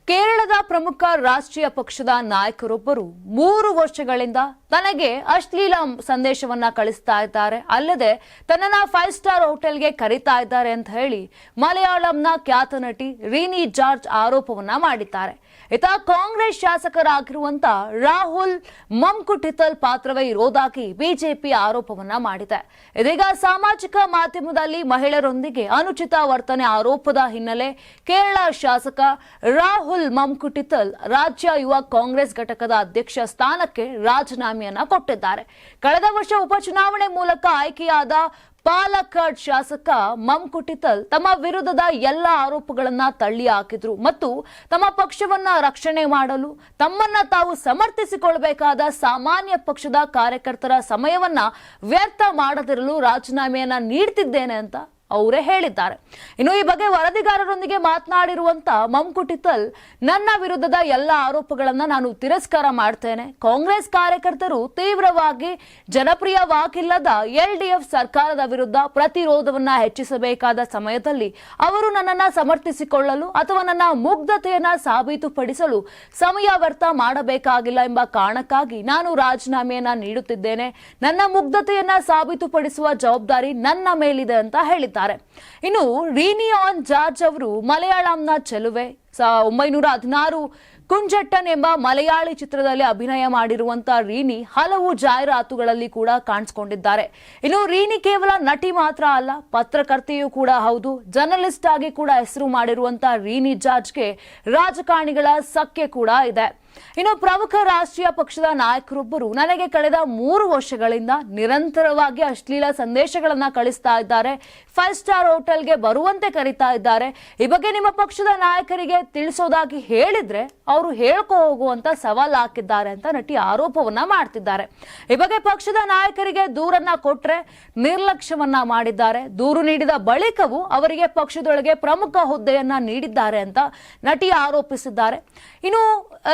ಕೇರಳದ ಪ್ರಮುಖ ರಾಷ್ಟ್ರೀಯ ಪಕ್ಷದ ನಾಯಕರೊಬ್ಬರು 3 ವರ್ಷಗಳಿಂದ ತನಗೆ ಅಶ್ಲೀಲ ಸಂದೇಶವನ್ನ ಕಳಿಸ್ತಾ ಇದ್ದಾರೆ. ಅಲ್ಲದೆ ತನ್ನನ್ನ 5 ಸ್ಟಾರ್ ಹೋಟೆಲ್ಗೆ ಕರೀತಾ ಇದ್ದಾರೆ ಅಂತ ಹೇಳಿ ಮಲಯಾಳಂನ ಖ್ಯಾತ ನಟಿ ರೀನಿ ಜಾರ್ಜ್ ಆರೋಪವನ್ನ ಮಾಡಿದ್ದಾರೆ. ಇತ ಕಾಂಗ್ರೆಸ್ ಶಾಸಕರಾಗಿರುವಂತ ರಾಹುಲ್ ಮಮ್ಕುಟಿತಲ್ ಪಾತ್ರವೇ ಇರೋದಾಗಿ ಬಿಜೆಪಿ ಆರೋಪವನ್ನ ಮಾಡಿದೆ. ಇದೀಗ ಸಾಮಾಜಿಕ ಮಾಧ್ಯಮದಲ್ಲಿ ಮಹಿಳೆಯರೊಂದಿಗೆ ಅನುಚಿತ ವರ್ತನೆ ಆರೋಪದ ಹಿನ್ನೆಲೆ ಕೇರಳ ಶಾಸಕ ರಾಹುಲ್ ಮಮ್ಕುಟಿತಲ್ ರಾಜ್ಯ ಯುವ ಕಾಂಗ್ರೆಸ್ ಘಟಕದ ಅಧ್ಯಕ್ಷ ಸ್ಥಾನಕ್ಕೆ ರಾಜೀನಾಮೆಯನ್ನ ಕೊಟ್ಟಿದ್ದಾರೆ. ಕಳೆದ ವರ್ಷ ಉಪಚುನಾವಣೆ ಮೂಲಕ ಆಯ್ಕೆಯಾದ ಪಾಲಕ್ಕಾಡ್ ಶಾಸಕ ಮಮ್ಕುಟಿತಲ್ ತಮ್ಮ ವಿರುದ್ಧದ ಎಲ್ಲ ಆರೋಪಗಳನ್ನ ತಳ್ಳಿ ಹಾಕಿದ್ರು ಮತ್ತು ತಮ್ಮ ಪಕ್ಷವನ್ನ ರಕ್ಷಣೆ ಮಾಡಲು ತಮ್ಮನ್ನ ತಾವು ಸಮರ್ಥಿಸಿಕೊಳ್ಳಬೇಕಾದ ಸಾಮಾನ್ಯ ಪಕ್ಷದ ಕಾರ್ಯಕರ್ತರ ಸಮಯವನ್ನ ವ್ಯರ್ಥ ಮಾಡದಿರಲು ರಾಜೀನಾಮೆಯನ್ನ ನೀಡುತ್ತಿದ್ದೇನೆ ಅಂತ ಅವರೇ ಹೇಳಿದ್ದಾರೆ. ಇನ್ನು ಈ ಬಗ್ಗೆ ವರದಿಗಾರರೊಂದಿಗೆ ಮಾತನಾಡಿರುವಂತ ಮಮ್ಕುಟಿತಲ್, ನನ್ನ ವಿರುದ್ಧದ ಎಲ್ಲ ಆರೋಪಗಳನ್ನ ನಾನು ತಿರಸ್ಕಾರ ಮಾಡ್ತೇನೆ. ಕಾಂಗ್ರೆಸ್ ಕಾರ್ಯಕರ್ತರು ತೀವ್ರವಾಗಿ ಜನಪ್ರಿಯವಾಗಿಲ್ಲದ ಎಲ್ಡಿಎಫ್ ಸರ್ಕಾರದ ವಿರುದ್ಧ ಪ್ರತಿರೋಧವನ್ನ ಹೆಚ್ಚಿಸಬೇಕಾದ ಸಮಯದಲ್ಲಿ ಅವರು ನನ್ನನ್ನ ಸಮರ್ಥಿಸಿಕೊಳ್ಳಲು ಅಥವಾ ನನ್ನ ಮುಗ್ಧತೆಯನ್ನ ಸಾಬೀತುಪಡಿಸಲು ಸಮಯ ವ್ಯರ್ಥ ಮಾಡಬೇಕಾಗಿಲ್ಲ ಎಂಬ ಕಾರಣಕ್ಕಾಗಿ ನಾನು ರಾಜೀನಾಮೆಯನ್ನ ನೀಡುತ್ತಿದ್ದೇನೆ. ನನ್ನ ಮುಗ್ಧತೆಯನ್ನ ಸಾಬೀತುಪಡಿಸುವ ಜವಾಬ್ದಾರಿ ನನ್ನ ಮೇಲಿದೆ ಅಂತ ಹೇಳಿದ್ದಾರೆ. ಇನ್ನು ರೀನಿ ಜಾರ್ಜ್ ಅವರು ಮಲಯಾಳಂನ ಚೆಲುವೆ. 1916 ಕುಂಜಟ್ಟನ್ ಎಂಬ ಮಲಯಾಳಿ ಚಿತ್ರದಲ್ಲಿ ಅಭಿನಯ ಮಾಡಿರುವಂತಹ ರೀನಿ ಹಲವು ಜಾಹೀರಾತುಗಳಲ್ಲಿ ಕೂಡ ಕಾಣಿಸಿಕೊಂಡಿದ್ದಾರೆ. ಇನ್ನು ರೀನಿ ಕೇವಲ ನಟಿ ಮಾತ್ರ ಅಲ್ಲ, ಪತ್ರಕರ್ತೆಯೂ ಕೂಡ ಹೌದು. ಜರ್ನಲಿಸ್ಟ್ ಆಗಿ ಕೂಡ ಹೆಸರು ಮಾಡಿರುವಂತಹ ರೀನಿ ಜಾರ್ಜ್ಗೆ ರಾಜಕಾರಣಿಗಳ ಸಖ್ಯ ಕೂಡ ಇದೆ. ಇನ್ನು ಪ್ರಮುಖ ರಾಷ್ಟ್ರೀಯ ಪಕ್ಷದ ನಾಯಕರೊಬ್ಬರು ನನಗೆ ಕಳೆದ 3 ವರ್ಷಗಳಿಂದ ನಿರಂತರವಾಗಿ ಅಶ್ಲೀಲ ಸಂದೇಶಗಳನ್ನ ಕಳಿಸ್ತಾ ಇದ್ದಾರೆ, 5 ಸ್ಟಾರ್ ಹೋಟೆಲ್ಗೆ ಬರುವಂತೆ ಕರೀತಾ ಇದ್ದಾರೆ. ಈ ಬಗ್ಗೆ ನಿಮ್ಮ ಪಕ್ಷದ ನಾಯಕರಿಗೆ ತಿಳಿಸೋದಾಗಿ ಹೇಳಿದ್ರೆ ಅವರು ಹೇಳ್ಕೊ ಹೋಗುವಂತ ಸವಾಲ್ ಹಾಕಿದ್ದಾರೆ ಅಂತ ನಟಿ ಆರೋಪವನ್ನ ಮಾಡ್ತಿದ್ದಾರೆ. ಈ ಬಗ್ಗೆ ಪಕ್ಷದ ನಾಯಕರಿಗೆ ದೂರನ್ನ ಕೊಟ್ರೆ ನಿರ್ಲಕ್ಷ್ಯವನ್ನ ಮಾಡಿದ್ದಾರೆ. ದೂರು ನೀಡಿದ ಬಳಿಕವೂ ಅವರಿಗೆ ಪಕ್ಷದೊಳಗೆ ಪ್ರಮುಖ ಹುದ್ದೆಯನ್ನ ನೀಡಿದ್ದಾರೆ ಅಂತ ನಟಿ ಆರೋಪಿಸಿದ್ದಾರೆ. ಇನ್ನು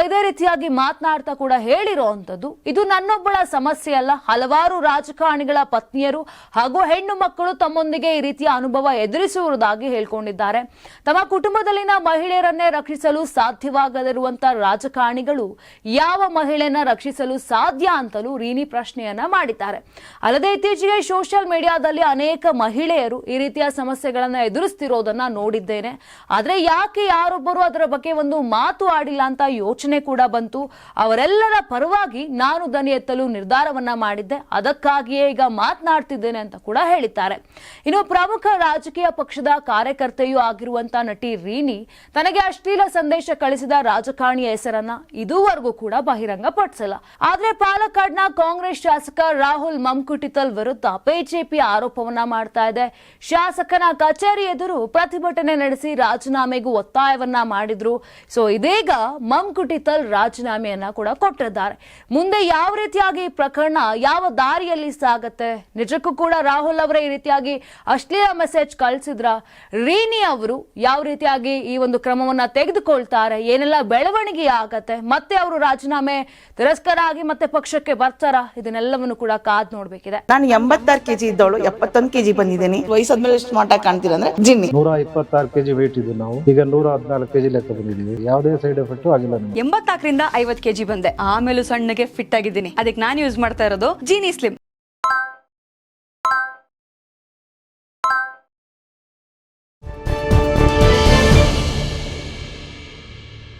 ಇದೇ ರೀತಿಯಾಗಿ ಮಾತನಾಡ್ತಾ ಕೂಡ ಹೇಳಿರುವಂತದ್ದು, ಇದು ನನ್ನೊಬ್ಬಳ ಸಮಸ್ಯೆ ಅಲ್ಲ, ಹಲವಾರು ರಾಜಕಾರಣಿಗಳ ಪತ್ನಿಯರು ಹಾಗೂ ಹೆಣ್ಣು ಮಕ್ಕಳು ತಮ್ಮೊಂದಿಗೆ ಈ ರೀತಿಯ ಅನುಭವ ಎದುರಿಸುವುದಾಗಿ ಹೇಳ್ಕೊಂಡಿದ್ದಾರೆ. ತಮ್ಮ ಕುಟುಂಬದಲ್ಲಿನ ಮಹಿಳೆಯರನ್ನೇ ರಕ್ಷಿಸಲು ಸಾಧ್ಯವಾಗದಿರುವಂತಹ ರಾಜಕಾರಣಿಗಳು ಯಾವ ಮಹಿಳೆಯನ್ನ ರಕ್ಷಿಸಲು ಸಾಧ್ಯ ಅಂತಲೂ ರೀನಿ ಪ್ರಶ್ನೆಯನ್ನ ಮಾಡಿದ್ದಾರೆ. ಅಲ್ಲದೆ ಇತ್ತೀಚೆಗೆ ಸೋಷಿಯಲ್ ಮೀಡಿಯಾದಲ್ಲಿ ಅನೇಕ ಮಹಿಳೆಯರು ಈ ರೀತಿಯ ಸಮಸ್ಯೆಗಳನ್ನ ಎದುರಿಸ್ತಿರೋದನ್ನ ನೋಡಿದ್ದೇನೆ. ಆದ್ರೆ ಯಾಕೆ ಯಾರೊಬ್ಬರು ಅದರ ಬಗ್ಗೆ ಒಂದು ಮಾತು ಆಡಿಲ್ಲ ಅಂತ ಯೋಚನೆ ಕೂಡ ಬಂತು. ಅವರೆಲ್ಲರ ಪರವಾಗಿ ನಾನು ಧ್ವನಿ ಎತ್ತಲು ನಿರ್ಧಾರವನ್ನ ಮಾಡಿದ್ದೆ, ಅದಕ್ಕಾಗಿಯೇ ಈಗ ಮಾತನಾಡ್ತಿದ್ದೇನೆ ಅಂತ ಕೂಡ ಹೇಳಿದ್ದಾರೆ. ಇನ್ನು ಪ್ರಮುಖ ರಾಜಕೀಯ ಪಕ್ಷದ ಕಾರ್ಯಕರ್ತೆಯೂ ಆಗಿರುವಂತಹ ನಟಿ ರೀನಿ ತನಗೆ ಅಶ್ಲೀಲ ಸಂದೇಶ ಕಳಿಸಿದ ರಾಜಕಾರಣಿಯ ಹೆಸರನ್ನ ಇದುವರೆಗೂ ಕೂಡ ಬಹಿರಂಗಪಡಿಸಿಲ್ಲ. ಆದ್ರೆ ಪಾಲಕ್ಕಾಡ್ನ ಕಾಂಗ್ರೆಸ್ ಶಾಸಕ ರಾಹುಲ್ ಮಮ್ಕುಟಿತಲ್ ವಿರುದ್ಧ ಬಿಜೆಪಿ ಆರೋಪವನ್ನ ಮಾಡ್ತಾ ಇದೆ. ಶಾಸಕನ ಕಚೇರಿ ಎದುರು ಪ್ರತಿಭಟನೆ ನಡೆಸಿ ರಾಜೀನಾಮೆಗೂ ಒತ್ತಾಯವನ್ನ ಮಾಡಿದ್ರು. ಸೊ ಇದೀಗ ಮಮ್ಕುಟಿತಲ್ ರಾಜೀನಾಮೆಯನ್ನ ಕೂಡ ಕೊಟ್ಟಿದ್ದಾರೆ. ಮುಂದೆ ಯಾವ ರೀತಿಯಾಗಿ ಪ್ರಕರಣ ಯಾವ ದಾರಿಯಲ್ಲಿ ಸಾಗತ್ತೆ, ನಿಜಕ್ಕೂ ಕೂಡ ರಾಹುಲ್ ಅವರೇ ಈ ರೀತಿಯಾಗಿ ಅಶ್ಲೀಲ ಮೆಸೇಜ್ ಕಳಿಸಿದ್ರ, ರೀನಿ ಅವರು ಯಾವ ರೀತಿಯಾಗಿ ಈ ಒಂದು ಕ್ರಮವನ್ನ ತೆಗೆದುಕೊಳ್ತಾರೆ, ಏನೆಲ್ಲ ಬೆಳವಣಿಗೆ ಆಗತ್ತೆ, ಮತ್ತೆ ಅವರು ರಾಜೀನಾಮೆ ತಿರಸ್ಕಾರ ಆಗಿ ಮತ್ತೆ ಪಕ್ಷಕ್ಕೆ ಬರ್ತಾರ, ಇದನ್ನೆಲ್ಲವನ್ನು ಕೂಡ ಕಾದ್ ನೋಡ್ಬೇಕಿದೆ. ನಾನು 86 kg ಇದ್ದವಳು 71 kg ಬಂದಿದ್ದೀನಿ. ವಯಸ್ಸಾದ್ಮೇಲೆ ಸ್ಮಾರ್ಟ್ ಆಗಿ ಕಾಣ್ತೀರ ಅಂದ್ರೆ ಜಿನ್ನಿ. 126 kg ವೇಟ್ ಇದ್ದು ನಾವು ಈಗ 114 kg ಲೆಕ್ಕ ಬಂದಿದ್ದೀವಿ. ಯಾವುದೇ ಸೈಡ್ ಎಫೆಕ್ಟ್ ಆಗಿಲ್ಲ. 84 ರಿಂದ 50 kg ಬಂದೆ. ಆಮೇಲೆ ಸಣ್ಣಗೆ ಫಿಟ್ ಆಗಿದ್ದೀನಿ. ಅದಕ್ಕೆ ನಾನು ಯೂಸ್ ಮಾಡ್ತಾ ಇರೋದು ಜೀನಿ ಸ್ಲಿಮ್.